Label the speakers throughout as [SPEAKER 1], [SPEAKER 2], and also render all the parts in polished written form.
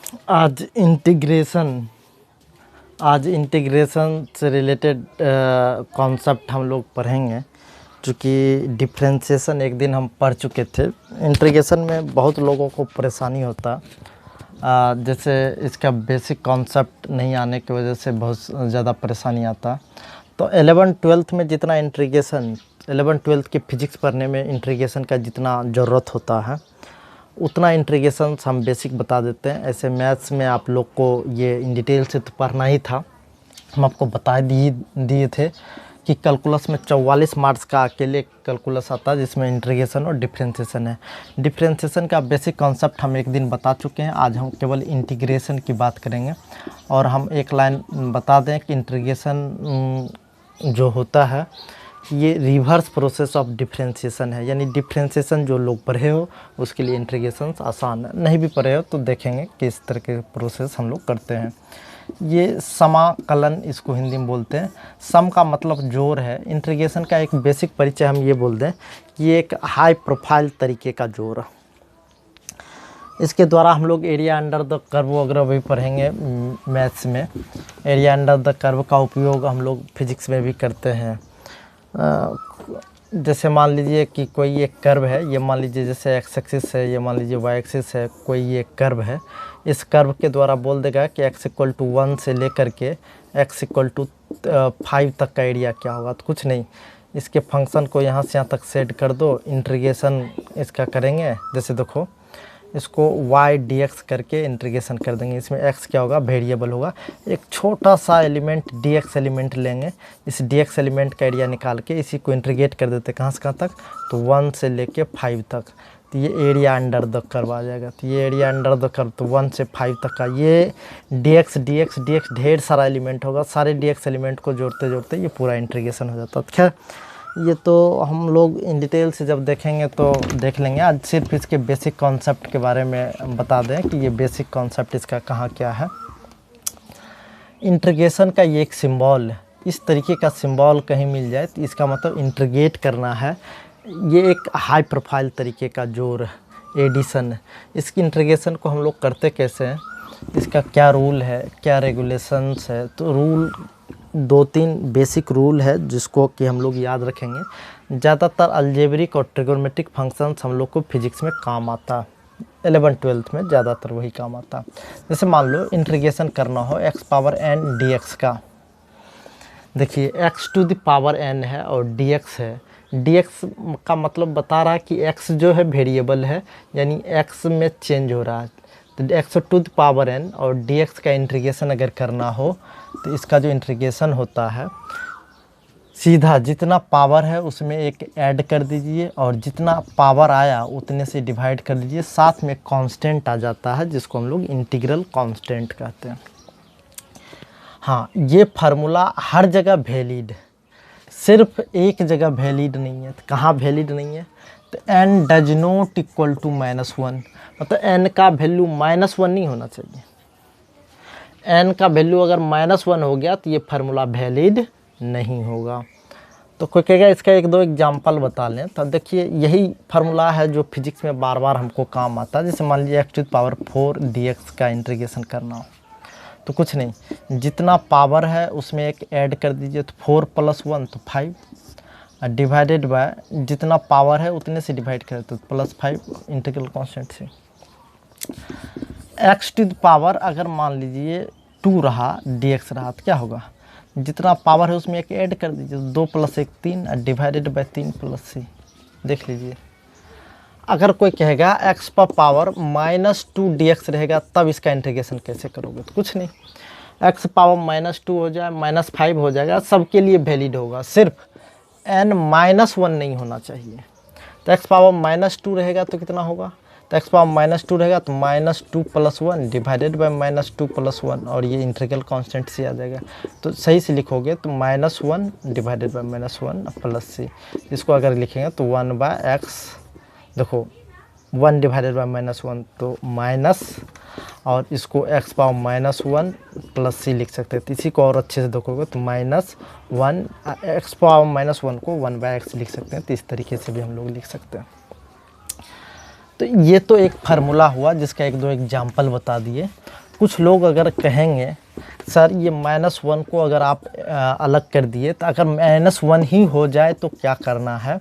[SPEAKER 1] आज इंटीग्रेशन से related concept हम लोग पढ़ेंगे। चूँकि डिफरेंशिएशन एक दिन हम पढ़ चुके थे। इंटीग्रेशन में बहुत लोगों को परेशानी होता, जैसे इसका बेसिक कॉन्सेप्ट नहीं आने की वजह से बहुत ज़्यादा परेशानी आता। तो 11th-12th में जितना इंटीग्रेशन 11th-12th की फ़िज़िक्स पढ़ने में इंटीग्रेशन का जितना ज़रूरत होता है उतना इंटीग्रेशन हम बेसिक बता देते हैं। ऐसे मैथ्स में आप लोग को ये इन डिटेल से तो पढ़ना ही था। हम आपको बता दिए थे कि कैलकुलस में 44 मार्क्स का अकेले कैलकुलस आता है जिसमें इंटीग्रेशन और डिफरेंशिएशन है। डिफरेंशिएशन का बेसिक कॉन्सेप्ट हम एक दिन बता चुके हैं। आज हम केवल इंटीग्रेशन की बात करेंगे और हम एक लाइन बता दें कि इंटीग्रेशन जो होता है ये रिवर्स प्रोसेस ऑफ डिफरेंशिएशन है। यानी डिफरेंशिएशन जो लोग पढ़े हो उसके लिए इंटीग्रेशन आसान है, नहीं भी पढ़े हो तो देखेंगे किस तरह के प्रोसेस हम लोग करते हैं। ये समाकलन इसको हिंदी में बोलते हैं। सम का मतलब जोड़ है। इंटीग्रेशन का एक बेसिक परिचय हम ये बोल दें कि ये एक हाई प्रोफाइल तरीके का जोड़ है। इसके द्वारा हम लोग एरिया अंडर द कर्व वगैरह भी पढ़ेंगे मैथ्स में। एरिया अंडर द कर्व का उपयोग हम लोग फिजिक्स में भी करते हैं। जैसे मान लीजिए कि कोई एक कर्व है, ये मान लीजिए जैसे एक्स एक्सिस है, ये मान लीजिए वाई एक्सिस है, कोई ये कर्व है। इस कर्व के द्वारा बोल देगा कि x=1 से लेकर के x=5 तक का एरिया क्या होगा। तो कुछ नहीं, इसके फंक्शन को यहाँ से यहाँ तक सेट कर दो, इंटीग्रेशन इसका करेंगे। जैसे देखो इसको y dx करके इंटीग्रेशन कर देंगे। इसमें x क्या होगा, वेरिएबल होगा। एक छोटा सा एलिमेंट dx एलिमेंट लेंगे, इस dx एलिमेंट का एरिया निकाल के इसी को इंटीग्रेट कर देते कहाँ से कहाँ तक, तो 1 से लेके 5 तक। तो ये एरिया अंडर द कर्व आ जाएगा। तो ये एरिया अंडर द कर्व तो 1 से 5 तक का ये dx ढेर सारा एलिमेंट होगा। सारे dx एलिमेंट को जोड़ते जोड़ते ये पूरा इंटीग्रेशन हो जाता है। खैर ये तो हम लोग इन डिटेल से जब देखेंगे तो देख लेंगे। आज सिर्फ इसके बेसिक कॉन्सेप्ट के बारे में बता दें कि ये बेसिक कॉन्सेप्ट इसका कहाँ क्या है। इंटीग्रेशन का ये एक सिंबल है। इस तरीके का सिंबल कहीं मिल जाए तो इसका मतलब इंटीग्रेट करना है। ये एक हाई प्रोफाइल तरीके का जोड़ एडिशन है। इसकी इंटीग्रेशन को हम लोग करते कैसे हैं, इसका क्या रूल है, क्या रेगुलेशंस है। तो रूल 2-3 बेसिक रूल है जिसको कि हम लोग याद रखेंगे। ज़्यादातर अलजेब्रिक और ट्रिगोनोमेट्रिक फंक्शंस हम लोग को फिजिक्स में काम आता है। 11th-12th में ज़्यादातर वही काम आता है। जैसे मान लो इंटीग्रेशन करना हो x⁴n dx का। देखिए x⁴n है और dx है। dx का मतलब बता रहा है कि x जो है वेरिएबल है, यानी x में चेंज हो रहा है। तो x⁴n और dx का इंटीग्रेशन अगर करना हो तो इसका जो इंटीग्रेशन होता है सीधा जितना पावर है उसमें एक ऐड कर दीजिए और जितना पावर आया उतने से डिवाइड कर दीजिए। साथ में कांस्टेंट आ जाता है जिसको हम लोग इंटीग्रल कांस्टेंट कहते हैं। हाँ, ये फार्मूला हर जगह वैलिड, सिर्फ एक जगह वैलिड नहीं है। तो कहाँ वैलिड नहीं है, तो n does not equal to -1, मतलब n का वैल्यू -1 नहीं होना चाहिए। n का वैल्यू अगर -1 हो गया तो ये फार्मूला वैलिड नहीं होगा। तो कोई कहेगा इसका 1-2 एग्जाम्पल बता लें। तो देखिए यही फार्मूला है जो फिजिक्स में बार बार हमको काम आता है। जैसे मान लीजिए x⁴ dx का इंटीग्रेशन करना हो तो कुछ नहीं, जितना पावर है उसमें एक ऐड कर दीजिए। तो 4 + 1 तो 5 डिवाइडेड बाय जितना पावर है उतने से डिवाइड कर तो +5 इंटीग्रल कांस्टेंट से। x⁴ अगर मान लीजिए 2 रहा, dx रहा तो क्या होगा, जितना पावर है उसमें एक ऐड कर दीजिए। 2 + 1 3 डिवाइडेड बाय 3 + c। देख लीजिए, अगर कोई कहेगा x⁻² dx रहेगा तब इसका इंटीग्रेशन कैसे करोगे, तो कुछ नहीं, x⁻² हो जाए -5 हो जाएगा, सबके लिए वैलिड होगा। सिर्फ n-1 नहीं होना चाहिए। तो x⁻² रहेगा तो कितना होगा, तो x⁻² रहेगा तो -2 + 1 डिवाइडेड बाय -2 + 1 और ये इंटीग्रल कांस्टेंट से आ जाएगा। तो सही से लिखोगे तो -1 डिवाइडेड बाय -1 + c। इसको अगर लिखेंगे तो 1/x, देखो 1 डिवाइडेड बाय -1 तो माइनस, और इसको x⁻1 + c लिख सकते हैं। तो इसी को और अच्छे से देखोगे तो -1 x⁻1 को 1/x लिख सकते हैं। तो इस तरीके से भी हम लोग लिख सकते हैं। तो ये तो एक फार्मूला हुआ जिसका 1-2 एग्जाम्पल बता दिए। कुछ लोग अगर कहेंगे सर ये -1 को अगर आप अलग कर दिए तो अगर -1 ही हो जाए तो क्या करना है,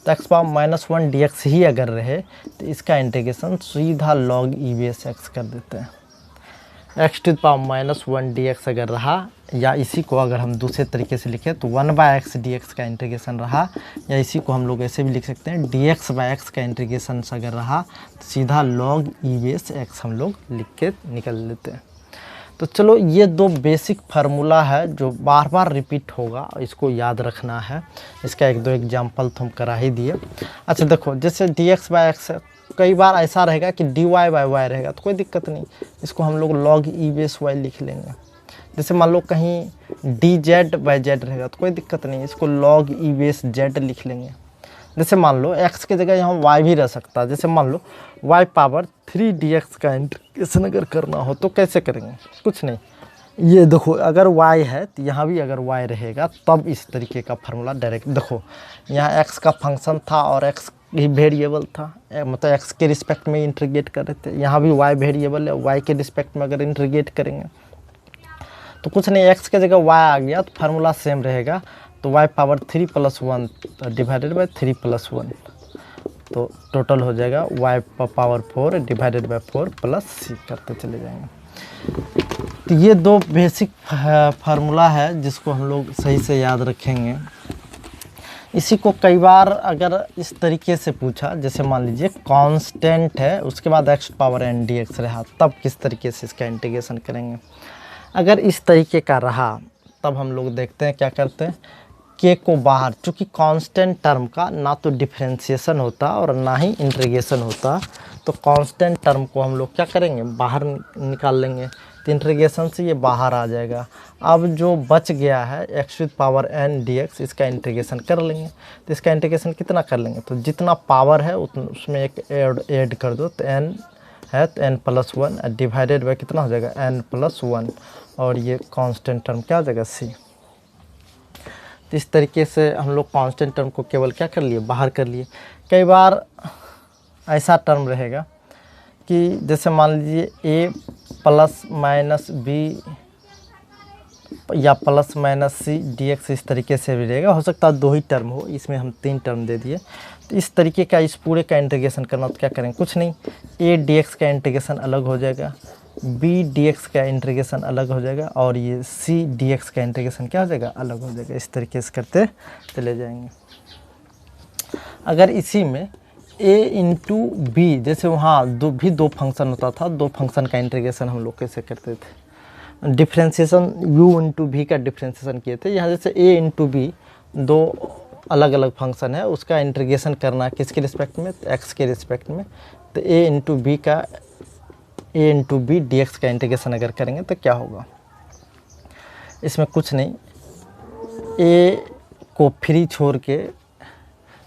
[SPEAKER 1] तो x पावर -1 dx ही अगर रहे तो इसका इंटीग्रेशन सीधा log e बेस x कर देते हैं। x to the power -1 dx अगर रहा, या इसी को अगर हम दूसरे तरीके से लिखें तो 1/x dx का इंटीग्रेशन रहा, या इसी को हम लोग ऐसे भी लिख सकते हैं dx/x का इंटीग्रेशन अगर रहा तो सीधा log e बेस x हम लोग लिख के निकल लेते हैं। तो चलो ये दो बेसिक फार्मूला है जो बार बार रिपीट होगा, इसको याद रखना है। इसका एक दो एग्जाम्पल तो हम करा ही दिए। अच्छा देखो, जैसे dx/x कई बार ऐसा रहेगा कि dy/y रहेगा तो कोई दिक्कत नहीं, इसको हम लोग log e बेस y लिख लेंगे। जैसे मान लो कहीं dz/z रहेगा तो कोई दिक्कत नहीं, इसको log e बेस z लिख लेंगे। जैसे मान लो x की जगह यहाँ y भी रह सकता है, जैसे मान लो y पावर 3 dx का इंटीग्रेशन अगर करना हो तो कैसे करेंगे, कुछ नहीं, ये देखो अगर y है तो यहाँ भी अगर y रहेगा तब इस तरीके का फार्मूला डायरेक्ट, देखो यहाँ x का फंक्शन था और x ही वेरिएबल था, मतलब x के रिस्पेक्ट में इंटीग्रेट कर रहे थे, यहाँ भी y वेरिएबल है, y के रिस्पेक्ट में अगर इंटीग्रेट करेंगे तो कुछ नहीं, x की जगह y आ गया तो फार्मूला सेम रहेगा, तो y पावर 3 + 1 डिवाइडेड बाई 3 + 1, तो टोटल हो जाएगा y power 4 divided by 4 plus c करते चले जाएंगे। तो ये दो बेसिक फार्मूला है जिसको हम लोग सही से याद रखेंगे। इसी को कई बार अगर इस तरीके से पूछा, जैसे मान लीजिए कांस्टेंट है उसके बाद x पावर n dx रहा, तब किस तरीके से इसका इंटीग्रेशन करेंगे। अगर इस तरीके का रहा तब हम लोग देखते हैं क्या करते हैं, k को बाहर, चूँकि कांस्टेंट टर्म का ना तो डिफरेंशिएशन होता और ना ही इंटीग्रेशन होता, तो कांस्टेंट टर्म को हम लोग क्या करेंगे, बाहर निकाल लेंगे, तो इंटीग्रेशन से ये बाहर आ जाएगा। अब जो बच गया है x to the power n dx, इसका इंटीग्रेशन कर लेंगे। तो इसका इंटीग्रेशन कितना कर लेंगे, तो जितना पावर है उतना उसमें एक ऐड कर दो, तो n है तो n + 1 डिवाइडेड बाई कितना हो जाएगा n + 1, और ये कांस्टेंट टर्म क्या हो जाएगा c। तो इस तरीके से हम लोग कांस्टेंट टर्म को केवल क्या कर लिए, बाहर कर लिए। कई बार ऐसा टर्म रहेगा कि जैसे मान लीजिए a ± b या ± c dx, इस तरीके से भी रहेगा, हो सकता है दो ही टर्म हो, इसमें हम 3 टर्म दे दिए। तो इस तरीके का इस पूरे का इंटीग्रेशन करना तो क्या करेंगे, कुछ नहीं, a dx का इंटीग्रेशन अलग हो जाएगा, b dx का इंटीग्रेशन अलग हो जाएगा, और ये c dx का इंटीग्रेशन क्या हो जाएगा, अलग हो जाएगा। इस तरीके से करते चले जाएंगे। अगर इसी में a इंटू बी, जैसे वहाँ दो फंक्शन होता था, दो फंक्शन का इंटीग्रेशन हम लोग कैसे करते थे, डिफ्रेंशिएशन u इंटू भी का डिफ्रेंशिएशन किए थे। यहाँ जैसे a इंटू बी दो अलग अलग फंक्शन है, उसका इंटीग्रेशन करना किसके रिस्पेक्ट में, x के रिस्पेक्ट में, तो a इंटू बी dx का इंटीग्रेशन अगर करेंगे तो क्या होगा, इसमें कुछ नहीं, a को फ्री छोड़ के,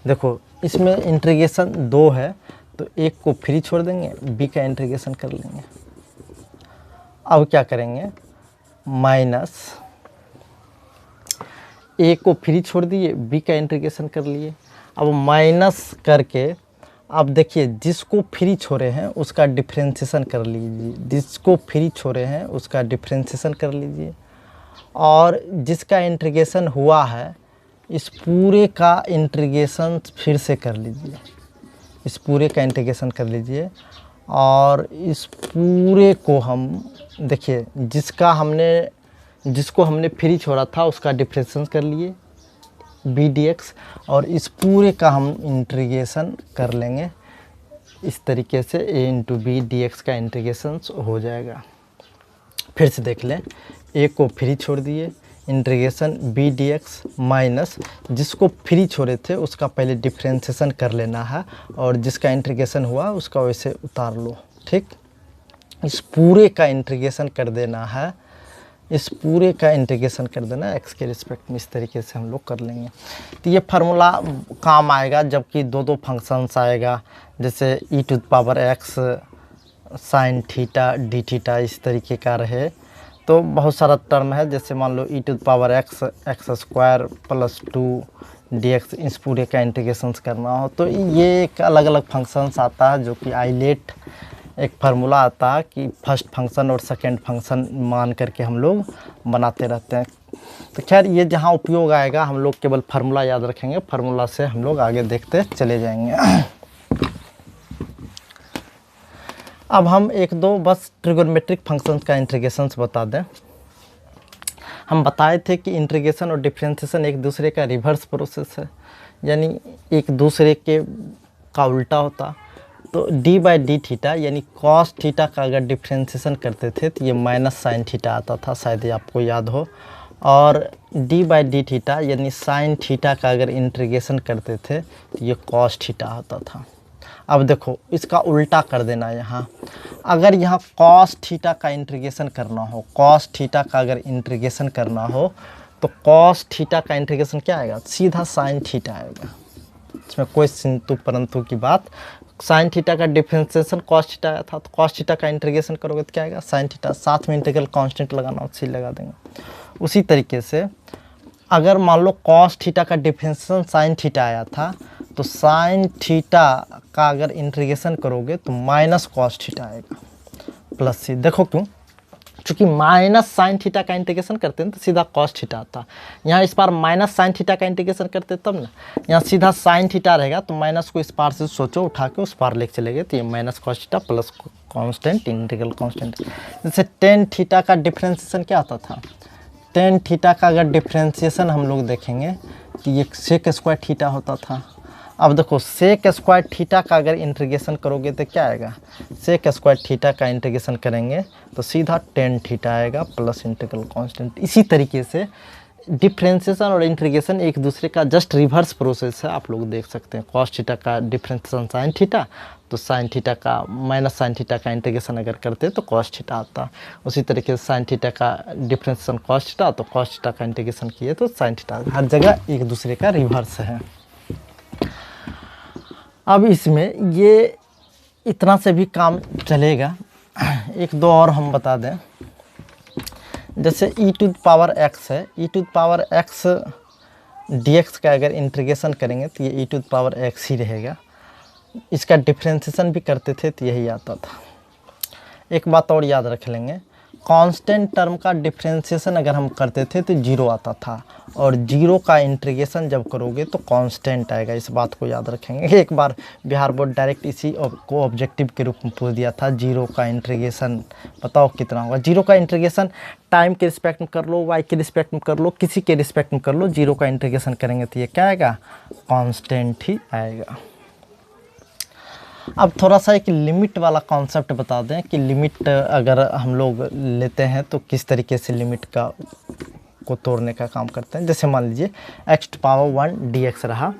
[SPEAKER 1] देखो इसमें इंटीग्रेशन 2 है तो एक को फ्री छोड़ देंगे, b का इंटीग्रेशन कर लेंगे। अब क्या करेंगे, माइनस a को फ्री छोड़ दिए, b का इंटीग्रेशन कर लिए। अब माइनस करके, अब देखिए जिसको फ्री छोड़े हैं उसका डिफ्रेंशिएशन कर लीजिए, जिसको फ्री छोड़े हैं उसका डिफ्रेंशिएशन कर लीजिए, और जिसका इंटीग्रेशन हुआ है इस पूरे का इंटीग्रेशन फिर से कर लीजिए, इस पूरे का इंटीग्रेशन कर लीजिए, और इस पूरे को हम देखिए जिसको हमने फ्री छोड़ा था उसका डिफ्रेंशिएशन कर लिए b dx, और इस पूरे का हम इंटीग्रेशन कर लेंगे। इस तरीके से a इंटू बी dx का इंटीग्रेशन हो जाएगा। फिर से देख लें, a को फ्री छोड़ दिए, इंटीग्रेशन b dx माइनस जिसको फ्री छोड़े थे उसका पहले डिफ्रेंशिएशन कर लेना है, और जिसका इंटीग्रेशन हुआ उसका वैसे उतार लो, ठीक। इस पूरे का इंटीग्रेशन कर देना है, इस पूरे का इंटीग्रेशन कर देना है x के रिस्पेक्ट में। इस तरीके से हम लोग कर लेंगे। तो ये फार्मूला काम आएगा जबकि दो फंक्शंस आएगा, जैसे e to the power x sin theta d theta इस तरीके का रहे, तो बहुत सारा टर्म है। जैसे मान लो e to the power x² + 2 dx, इस पूरे का इंटीग्रेशन करना हो तो ये एक अलग अलग फंक्शंस आता है जो कि आइलेट एक फार्मूला आता है कि फर्स्ट फंक्शन और सेकंड फंक्शन मान करके हम लोग बनाते रहते हैं। तो खैर ये जहाँ उपयोग आएगा हम लोग केवल फार्मूला याद रखेंगे, फार्मूला से हम लोग आगे देखते चले जाएंगे। अब हम एक दो बस ट्रिगोनोमेट्रिक फंक्शंस का इंटीग्रेशंस बता दें। हम बताए थे कि इंटीग्रेशन और डिफरेंशिएशन एक दूसरे का रिवर्स प्रोसेस है, यानी एक दूसरे के का उल्टा होता। तो डी बाई डी थीटा यानी कॉस थीटा का अगर डिफरेंशिएशन करते थे तो ये माइनस साइन थीटा आता था, शायद ये आपको याद हो। और डी बाई डी थीटा यानी साइन थीटा का अगर इंटीग्रेशन करते थे तो ये कॉस थीटा आता था। अब देखो इसका उल्टा कर देना यहाँ, अगर यहाँ कॉस थीटा का इंटीग्रेशन करना हो, कॉस थीटा का अगर इंटीग्रेशन करना हो तो कॉस थीटा का इंटीग्रेशन क्या आएगा, सीधा साइन थीटा आएगा। इसमें कोई किंतु परंतु की बात, साइन थीटा का डिफरेंशिएशन कॉस थीटा आया था, तो कॉस थीटा का इंटीग्रेशन करोगे तो क्या आएगा, साइन थीटा। साथ में इंटीग्रल कांस्टेंट लगाना उसी लगा देंगे। उसी तरीके से अगर मान लो कॉस थीटा का डिफरेंशिएशन साइन थीटा आया था, तो साइन थीटा का अगर इंटीग्रेशन करोगे तो माइनस कॉस थीटा आएगा प्लस सी। देखो क्यों, चूँकि माइनस साइन थीटा का इंटीग्रेशन करते हैं तो सीधा कॉस थीटा आता। यहाँ इस बार माइनस साइन थीटा का इंटीग्रेशन करते तब ना, यहाँ सीधा साइन थीटा रहेगा तो माइनस को इस पार से सोचो उठा के उस पार लेके चले गए, तो ये minus cos theta plus constant integral constant. जैसे टेन थीटा का डिफरेंशिएशन क्या आता था, टेन थीटा का अगर डिफरेंशिएशन हम लोग देखेंगे तो ये सेक स्क्वायर थीटा होता था। अब देखो सेक स्क्वायर थीटा का अगर इंटीग्रेशन करोगे तो क्या आएगा, सेक स्क्वायर थीटा का इंटीग्रेशन करेंगे तो सीधा टेन थीटा आएगा प्लस इंटीग्रल कांस्टेंट। इसी तरीके से डिफरेंशिएशन और इंटीग्रेशन एक दूसरे का जस्ट रिवर्स प्रोसेस है, आप लोग देख सकते हैं। कॉस थीटा का डिफरेंशिएशन साइन थीटा, तो साइन थीटा का माइनस साइन थीटा का इंटीग्रेशन अगर करते तो कॉस थीटा आता। उसी तरीके से साइन थीटा का डिफरेंशिएशन कॉस थीटा, तो कॉस थीटा का इंटीग्रेशन किए तो साइन थीटा। हर जगह एक दूसरे का रिवर्स है। अब इसमें ये इतना से भी काम चलेगा, एक दो और हम बता दें। जैसे e to the power x है, e to the power x dx का अगर इंटीग्रेशन करेंगे तो ये e to the power x ही रहेगा। इसका डिफरेंशिएशन भी करते थे तो यही आता था। एक बात और याद रख लेंगे, कांस्टेंट टर्म का डिफरेंशिएशन अगर हम करते थे तो जीरो आता था, और जीरो का इंटीग्रेशन जब करोगे तो कांस्टेंट आएगा। इस बात को याद रखेंगे। एक बार बिहार बोर्ड डायरेक्ट इसी को ऑब्जेक्टिव के रूप में पूछ दिया था, जीरो का इंटीग्रेशन बताओ कितना होगा। जीरो का इंटीग्रेशन टाइम के रिस्पेक्ट में कर लो, वाई के रिस्पेक्ट में कर लो, किसी के रिस्पेक्ट में कर लो, जीरो का इंटीग्रेशन करेंगे तो ये क्या आएगा, कांस्टेंट ही आएगा। अब थोड़ा सा एक लिमिट वाला कॉन्सेप्ट बता दें कि लिमिट अगर हम लोग लेते हैं तो किस तरीके से लिमिट को तोड़ने का काम करते हैं। जैसे मान लीजिए x टू पावर 1 dx रहा,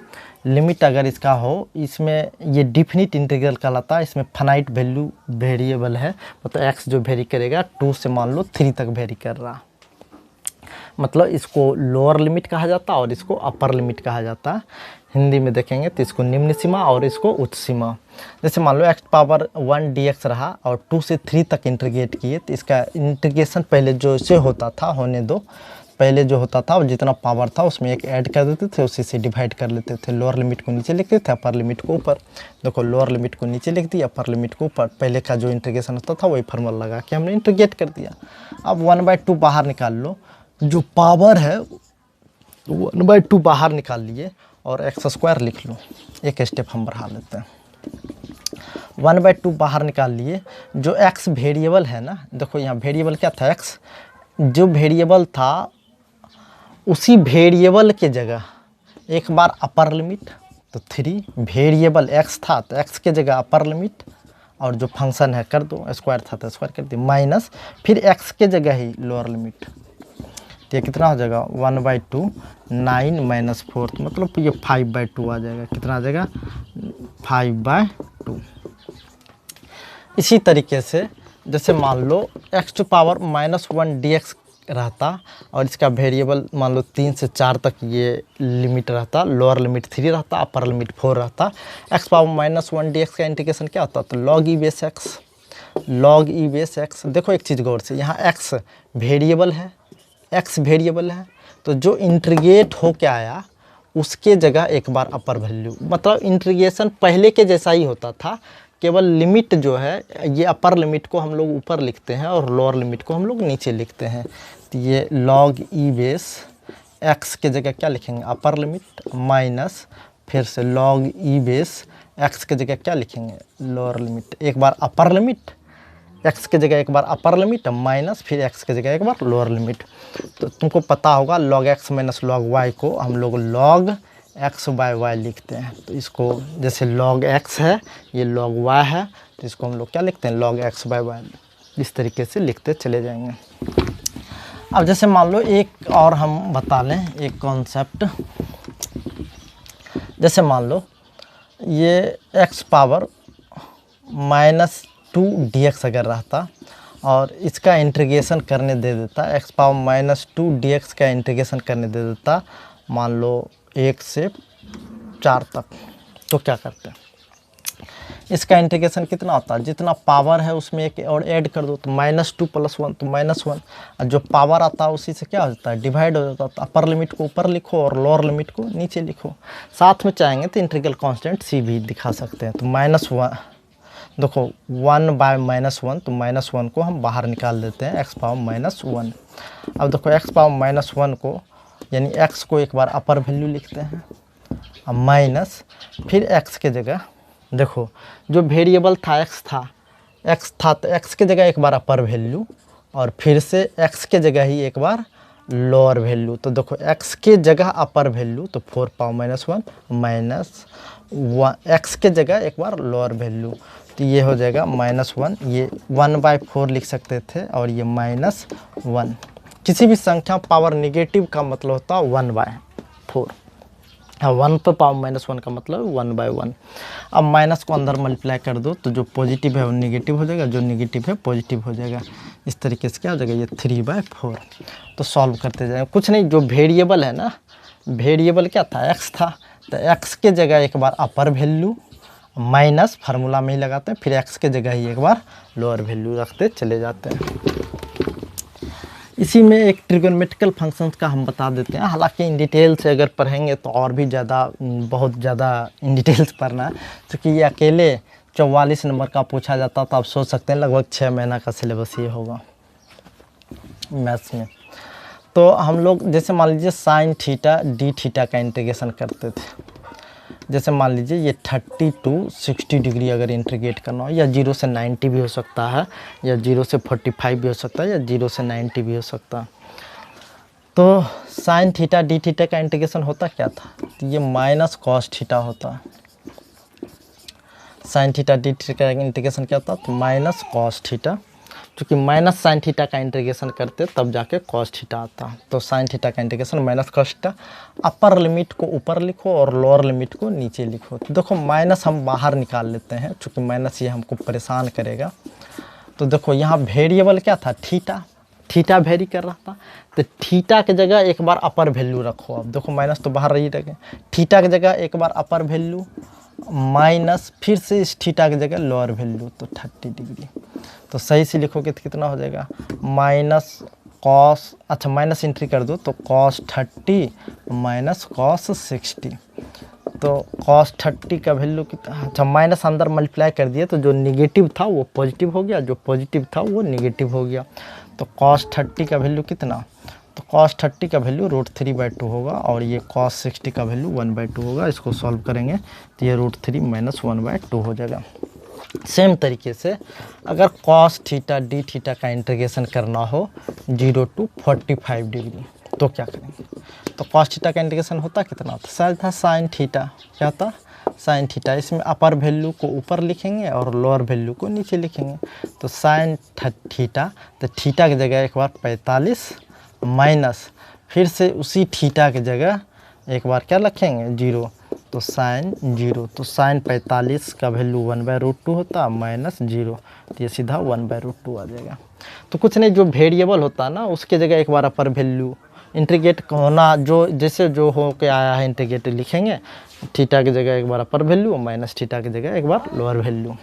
[SPEAKER 1] लिमिट अगर इसका हो, इसमें ये डिफिनिट इंटीग्रल कहलाता है। इसमें फाइनाइट वैल्यू वेरिएबल है, मतलब x जो वेरी करेगा 2 से मान लो 3 तक वेरी कर रहा, मतलब इसको लोअर लिमिट कहा जाता है और इसको अपर लिमिट कहा जाता है। हिंदी में देखेंगे तो इसको निम्न सीमा और इसको उच्च सीमा। जैसे मान लो x पावर 1 dx रहा और 2 से 3 तक इंटीग्रेट किए, तो इसका इंटीग्रेशन पहले जो से होता था, होने दो, पहले जो होता था और जितना पावर था उसमें एक ऐड कर देते थे, उसी से डिवाइड कर लेते थे। लोअर लिमिट को नीचे लिखते थे, अपर लिमिट को ऊपर। देखो लोअर लिमिट को नीचे लिख दिया, अपर लिमिट को ऊपर। पहले का जो इंटीग्रेशन होता था वही फार्मूला लगा के हमने इंटीग्रेट कर दिया। अब 1/2 बाहर निकाल लो, जो पावर है 1/2 बाहर निकाल लिए और x² लिख लो। एक स्टेप हम बढ़ा लेते हैं, 1/2 बाहर निकाल लिए। जो x वेरिएबल है ना, देखो यहाँ वेरिएबल क्या था, x जो वेरिएबल था उसी वेरिएबल के जगह एक बार अपर लिमिट, तो 3 वेरिएबल x था तो x के जगह अपर लिमिट, और जो फंक्शन है कर दो, स्क्वायर था तो स्क्वायर कर दिया, माइनस फिर x के जगह ही लोअर लिमिट। तो ये कितना हो जाएगा 1/2 9 - 4, मतलब ये 5/2 आ जाएगा। कितना आ जाएगा 5/2। इसी तरीके से जैसे मान लो x टू पावर -1 dx रहता और इसका वेरिएबल मान लो 3 से 4 तक ये लिमिट रहता, लोअर लिमिट 3 रहता, अपर लिमिट 4 रहता। x पावर -1 dx का इंटीग्रेशन क्या होता, तो log e base x, log e base x। देखो एक चीज़ गौर से, यहाँ x वेरिएबल है, x वेरिएबल है, तो जो इंटीग्रेट हो के आया उसके जगह एक बार अपर वैल्यू, मतलब इंटीग्रेशन पहले के जैसा ही होता था, केवल लिमिट जो है, ये अपर लिमिट को हम लोग ऊपर लिखते हैं और लोअर लिमिट को हम लोग नीचे लिखते हैं। तो ये लॉग ई बेस एक्स के जगह क्या लिखेंगे, अपर लिमिट, माइनस फिर से लॉग ई बेस एक्स के जगह क्या लिखेंगे, लोअर लिमिट। एक बार अपर लिमिट एक्स के जगह एक बार अपर लिमिट माइनस फिर एक्स के जगह एक बार लोअर लिमिट। तो तुमको पता होगा log x minus log y को हम लोग लॉग एक्स बाय वाई लिखते हैं। तो इसको जैसे लॉग एक्स है, ये लॉग वाई है, तो इसको हम लोग क्या लिखते हैं, लॉग एक्स बाय वाई। इस तरीके से लिखते चले जाएंगे। अब जैसे मान लो एक और हम बता लें एक कॉन्सेप्ट। जैसे मान लो ये एक्स पावर -2 dx अगर रहता और इसका इंटीग्रेशन करने दे देता, एक्स पावर -2 dx का इंटीग्रेशन करने दे देता मान लो 1 से 4 तक, तो क्या करते हैं, इसका इंटीग्रेशन कितना होता है, जितना पावर है उसमें एक और ऐड कर दो, तो -2 + 1 तो -1, और जो पावर आता है उसी से क्या हो जाता है, डिवाइड हो जाता है। तो अपर लिमिट को ऊपर लिखो और लोअर लिमिट को नीचे लिखो। साथ में चाहेंगे तो इंटीग्रल कांस्टेंट सी भी दिखा सकते हैं। तो -1 देखो 1/-1, तो -1 को हम बाहर निकाल देते हैं, एक्स पावर -1। अब देखो एक्स पावर -1 को यानी एक्स को एक बार अपर वैल्यू लिखते हैं, अब माइनस फिर एक्स के जगह देखो जो वेरिएबल था एक्स था तो एक्स के जगह एक बार अपर वैल्यू और फिर से एक्स के जगह ही एक बार लोअर वैल्यू। तो देखो एक्स के जगह अपर वैल्यू तो 4 पावर -1 माइनस एक्स के जगह एक बार लोअर वैल्यू, तो ये हो जाएगा -1। ये 1/4 लिख सकते थे और ये -1। किसी भी संख्या पावर नेगेटिव का मतलब होता है 1/4। 1 पर पावर -1 का मतलब 1/1। अब माइनस को अंदर मल्टीप्लाई कर दो तो जो पॉजिटिव है वो नेगेटिव हो जाएगा, जो नेगेटिव है पॉजिटिव हो जाएगा। इस तरीके से क्या हो जाएगा, ये 3/4। तो सॉल्व करते जाएंगे, कुछ नहीं, जो वेरिएबल है ना, वेरिएबल क्या था, एक्स था, तो एक्स के जगह एक बार अपर वैल्यू माइनस फार्मूला में ही लगाते हैं, फिर एक्स के जगह ही एक बार लोअर वैल्यू रखते चले जाते हैं। इसी में एक ट्रिगोनोमेट्रिकल फंक्शंस का हम बता देते हैं, हालांकि इन डिटेल से अगर पढ़ेंगे तो और भी ज़्यादा बहुत ज़्यादा इन डिटेल्स पढ़ना है, क्योंकि ये अकेले 44 नंबर का पूछा जाता तो आप सोच सकते हैं लगभग 6 महीना का सिलेबस ये होगा मैथ्स में। तो हम लोग जैसे मान लीजिए साइन थीटा डी थीटा का इंटीग्रेशन करते थे। जैसे मान लीजिए ये 30 to 60 डिग्री अगर इंटीग्रेट करना हो, या 0 से 90 भी हो सकता है, या 0 से 45 भी हो सकता है, या 0 से 90 भी हो सकता है। तो साइन थीटा डी थीटा का इंटीग्रेशन होता क्या था, तो ये माइनस कॉस थीटा होता। साइन थीटा डी थीटा का इंटीग्रेशन क्या होता, तो माइनस कॉस थीटा, क्योंकि माइनस साइन थीटा का इंटीग्रेशन करते तब जाके कॉस थीटा आता। तो साइन थीटा का integration minus cos theta. Upper limit को ऊपर लिखो और लोअर लिमिट को नीचे लिखो। तो देखो माइनस हम बाहर निकाल लेते हैं, क्योंकि माइनस ये हमको परेशान करेगा। तो देखो यहाँ वेरिएबल क्या था, थीटा वेरी कर रहा था, तो थीटा के जगह एक बार अपर वैल्यू रखो। अब देखो माइनस तो बाहर रही रहे, थीटा की जगह एक बार अपर वैल्यू माइनस फिर से इस थीटा की जगह लोअर वैल्यू, तो 30 डिग्री। तो सही से लिखोगे तो कितना हो जाएगा, माइनस कॉस, अच्छा माइनस एंट्री कर दो तो कॉस 30 माइनस कॉस 60। तो कॉस 30 का वैल्यू कितना, अच्छा माइनस अंदर मल्टीप्लाई कर दिए तो जो निगेटिव था वो पॉजिटिव हो गया, जो पॉजिटिव था वो निगेटिव हो गया। तो कॉस 30 का वैल्यू कितना, तो कॉस 30 का वैल्यू √3/2 होगा और ये कॉस 60 का वैल्यू 1/2 होगा। इसको सॉल्व करेंगे तो ये √3 माइनस 1/2 हो जाएगा। सेम तरीके से अगर कॉस थीटा डी थीटा का इंटीग्रेशन करना हो 0 to 45 डिग्री तो क्या करेंगे, तो कॉस थीटा का इंटीग्रेशन होता कितना था, शायद था साइन थीटा, क्या था साइन थीटा। इसमें अपर वैल्यू को ऊपर लिखेंगे और लोअर वैल्यू को नीचे लिखेंगे। तो साइन थीटा, तो थीटा की जगह एक बार 45 माइनस फिर से उसी थीटा की जगह एक बार क्या रखेंगे 0, तो साइन 0। तो साइन 45 का वैल्यू 1/√2 होता माइनस 0, तो ये सीधा 1/√2 आ जाएगा। तो कुछ नहीं, जो वेरिएबल होता है ना उसके जगह एक बार अपर वैल्यू इंटीग्रेट होना, जो जैसे जो हो के आया है इंटीग्रेट लिखेंगे, थीटा की जगह एक बार अपर वैल्यू माइनस थीटा की जगह एक बार लोअर वैल्यू।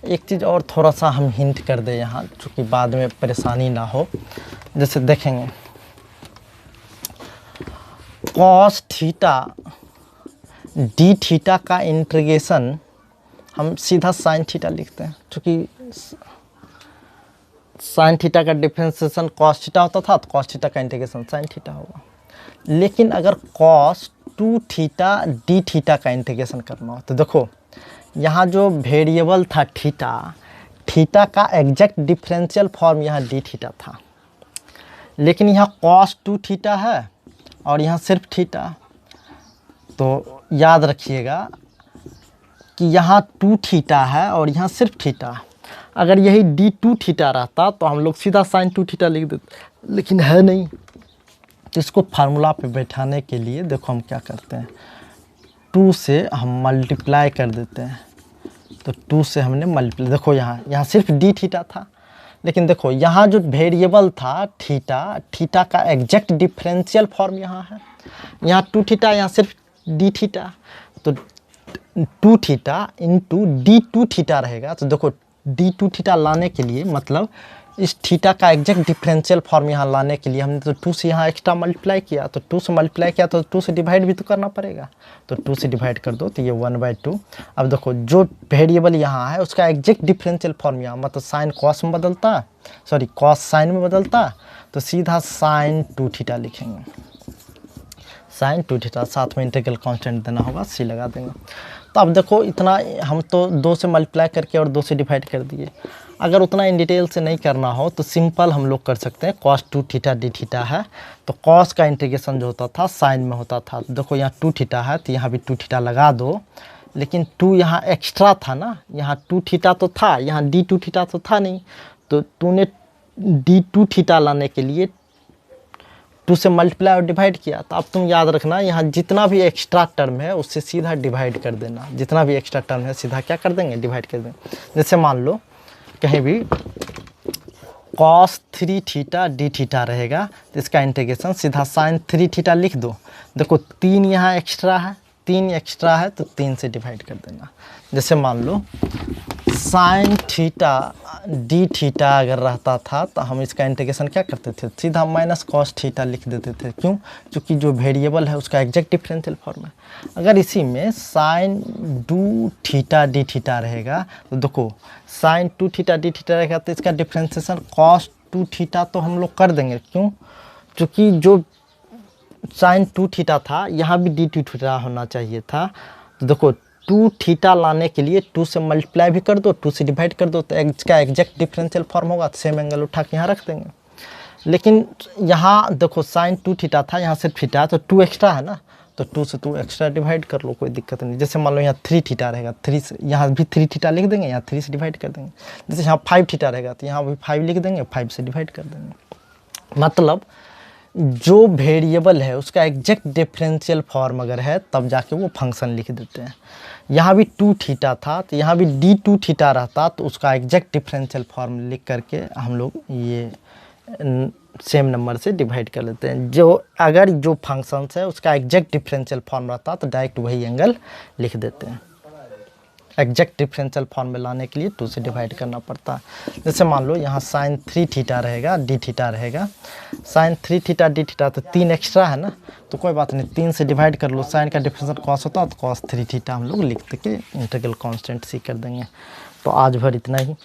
[SPEAKER 1] एक चीज़ और थोड़ा सा हम हिंट कर दें यहाँ, चूँकि बाद में परेशानी ना हो। जैसे देखेंगे कॉस थीटा डी थीटा का इंटीग्रेशन हम सीधा साइन थीटा लिखते हैं, क्योंकि साइन थीटा का डिफ्रेंसिएशन कॉस थीटा होता था, तो कॉस थीटा का इंटीग्रेशन साइन थीटा होगा। लेकिन अगर कॉस 2 थीटा डी थीटा का इंटीग्रेशन करना हो, तो देखो यहाँ जो वेरिएबल था थीटा, थीटा का एग्जैक्ट डिफरेंशियल फॉर्म यहाँ डी थीटा था, लेकिन यहाँ कॉस 2 थीटा है और यहाँ सिर्फ थीटा। तो याद रखिएगा कि यहाँ 2 थीटा है और यहाँ सिर्फ थीटा। अगर यही डी 2 थीटा रहता तो हम लोग सीधा साइन 2 थीटा लिख देते, लेकिन है नहीं। तो इसको फार्मूला पे बैठाने के लिए देखो हम क्या करते हैं, 2 से हम मल्टीप्लाई कर देते हैं। तो 2 से हमने मल्टीप्लाई, देखो यहाँ सिर्फ डी थीटा था, लेकिन देखो यहाँ जो वेरिएबल था थीटा, थीटा का एग्जैक्ट डिफरेंशियल फॉर्म यहाँ है। यहाँ 2 थीटा, यहाँ सिर्फ डी थीटा, तो 2 थीटा इंटू डी 2 थीटा रहेगा। तो देखो डी 2 थीटा लाने के लिए, मतलब इस थीटा का एग्जैक्ट डिफरेंशियल फॉर्म यहाँ लाने के लिए हमने तो 2 से यहाँ एक्स्ट्रा मल्टीप्लाई किया। तो 2 से मल्टीप्लाई किया तो 2 से डिवाइड भी तो करना पड़ेगा, तो 2 से डिवाइड कर दो, तो ये 1/2। अब देखो जो वेरिएबल यहाँ है उसका एग्जैक्ट डिफरेंशियल फॉर्म यहाँ, मतलब साइन कॉस में बदलता, सॉरी कॉस साइन में बदलता, तो सीधा साइन 2 थीटा लिखेंगे, साइन 2 थीटा। साथ में इंटीग्रल कांस्टेंट देना होगा, सी लगा देंगे। तो अब देखो इतना हम तो 2 से मल्टीप्लाई करके और 2 से डिवाइड कर दिए। अगर उतना इन डिटेल से नहीं करना हो तो सिंपल हम लोग कर सकते हैं, cos 2 थीटा डी थीटा है, तो cos का इंटीग्रेशन जो होता था साइन में होता था। तो देखो यहाँ 2 थीटा है तो यहाँ भी 2 थीटा लगा दो, लेकिन 2 यहाँ एक्स्ट्रा था ना, यहाँ 2 थीटा तो था, यहाँ डी 2 थीटा तो था नहीं। तो तूने डी 2 थीटा लाने के लिए 2 से मल्टीप्लाई और डिवाइड किया। तो अब तुम याद रखना, यहाँ जितना भी एक्स्ट्रा टर्म है उससे सीधा डिवाइड कर देना, जितना भी एक्स्ट्रा टर्म है सीधा क्या कर देंगे, डिवाइड कर देंगे। जैसे मान लो कहीं भी cos 3 थीटा डी थीटा रहेगा, तो इसका इंटीग्रेशन सीधा साइन 3 थीटा लिख दो। देखो 3 यहाँ एक्स्ट्रा है, 3 एक्स्ट्रा है तो 3 से डिवाइड कर देना। जैसे मान लो साइन थीटा डी थीटा अगर रहता था तो हम इसका इंटीग्रेशन क्या करते थे, सीधा माइनस कॉस थीटा लिख देते थे। क्यों? क्योंकि जो वेरिएबल है उसका एग्जैक्ट डिफरेंशियल फॉर्म है। अगर इसी में साइन 2 थीटा डी थीटा रहेगा, तो देखो साइन 2 थीटा डी थीटा रहेगा तो इसका डिफरेंशिएशन कॉस 2 थीटा तो हम लोग कर देंगे। क्यों? क्योंकि जो साइन 2 थीटा था यहाँ भी डी 2 थीटा होना चाहिए था। तो देखो 2 थीटा लाने के लिए 2 से मल्टीप्लाई भी कर दो, 2 से डिवाइड कर दो, तो इसका एग्जैक्ट डिफरेंशियल फॉर्म होगा, तो सेम एंगल उठा के यहाँ रख देंगे। लेकिन यहाँ देखो साइन 2 थीटा था, यहाँ सिर्फ थीटा है, तो 2 एक्स्ट्रा है ना, तो 2 से 2 एक्स्ट्रा डिवाइड कर लो, कोई दिक्कत नहीं। जैसे मान लो यहाँ 3 थीटा रहेगा, 3 से यहाँ भी 3 थीटा लिख देंगे, यहाँ 3 से डिवाइड कर देंगे। जैसे यहाँ 5 थीटा रहेगा तो यहाँ भी 5 लिख देंगे, 5 से डिवाइड कर देंगे। मतलब जो वेरिएबल है उसका एग्जैक्ट डिफरेंशियल फॉर्म अगर है तब जाके वो फंक्शन लिख देते हैं। यहाँ भी 2 थीटा था तो यहाँ भी डी 2 थीटा रहता तो उसका एग्जैक्ट डिफरेंशियल फॉर्म लिख करके हम लोग ये सेम नंबर से डिवाइड कर लेते हैं। जो अगर जो फंक्शंस है उसका एग्जैक्ट डिफरेंशियल फॉर्म रहता तो डायरेक्ट वही एंगल लिख देते हैं। एग्जैक्ट डिफरेंशियल फॉर्म में लाने के लिए 2 से डिवाइड करना पड़ता है। जैसे मान लो यहाँ साइन 3 थीटा रहेगा, डी थीटा रहेगा, साइन 3 थीटा डी थीटा, तो 3 एक्स्ट्रा है ना, तो कोई बात नहीं, 3 से डिवाइड कर लो। साइन का डिफरेंशियल कॉस होता है तो कॉस 3 थीटा हम लोग लिख के इंटीग्रल कांस्टेंट सी कर देंगे। तो आज भर इतना ही।